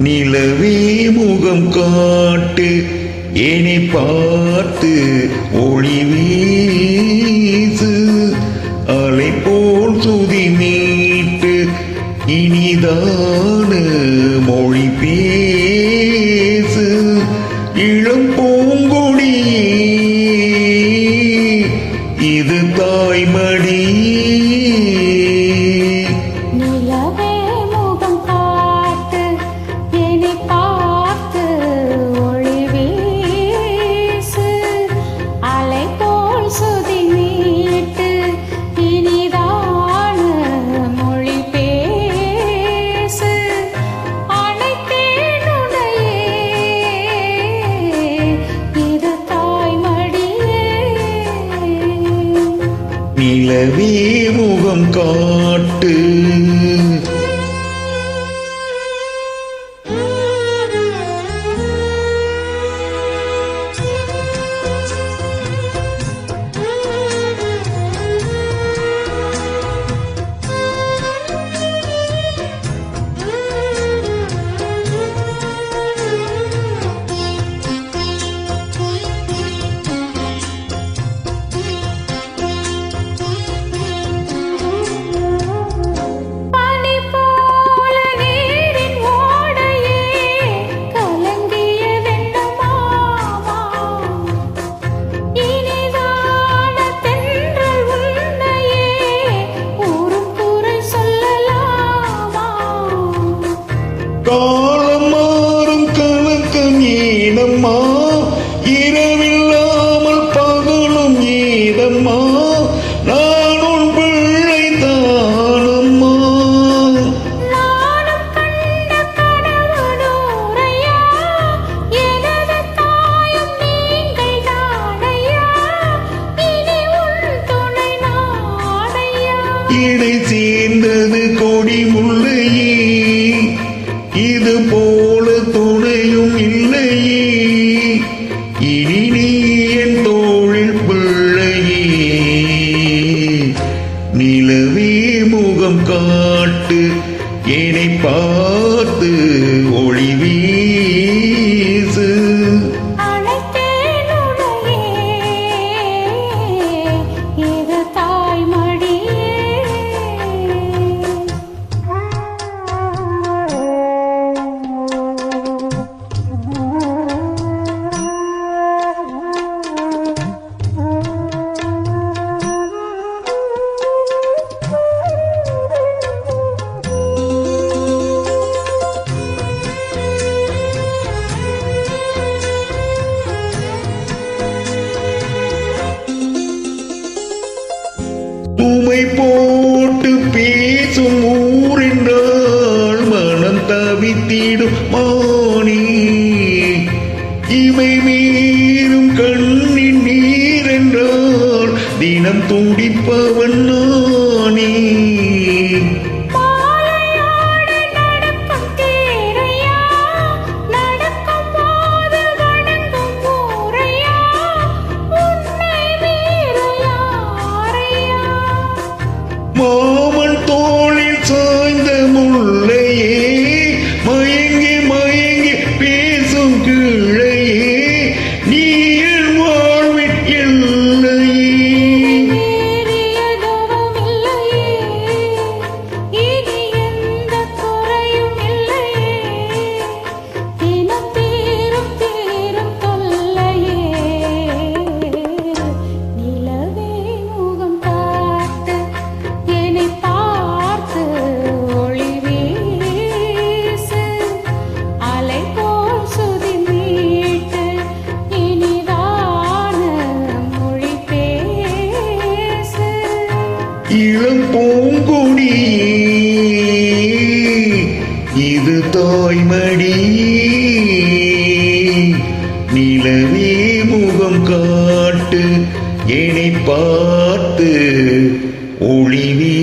நிலவே முகம் காட்டு என்னை பார்த்து ஒளி வீசு அலை போல் சுதி மீட்டு இனிதான மொழி பேசு இளம் பூங்கொடி இது தாய்மடி நிலவே முகம் காட்டு காலம் மாறும் கணக்கன் ஏனம்மா இரவில்லாமல் பகலும் ஏதம்மா நான் உன் பிள்ளை தானம்மா நானும் கண்ட கனவுடோரையா எனது தாயும் நீங்கள் தானையா இனி உன் துணை நாடையா இடை சேர்ந்தது கொடி முல்லையே இது போல துணையும் இல்லையே இனி நீ என் தோளில் பிள்ளையே நிலவே முகம் காட்டு என்னை பார்த்து ஒளி வீசு உமை போட்டு பேசும் ஊரென்றால் மனம் தவித்திடும் மானி இவை மீறும் கண்ணின் நீரென்றால் தினம் துடிப்பவன் நானே மாமன் தோளில் சாய்ந்த முல்லையே மயங்கி மயங்கி பேசும் கிளையே நீ என் வாழ்வின் எல்லையே இளம் பூங்கொடி இது தாய்மடி நிலவே முகம் காட்டு என்னை பார்த்து ஒளி வீசு.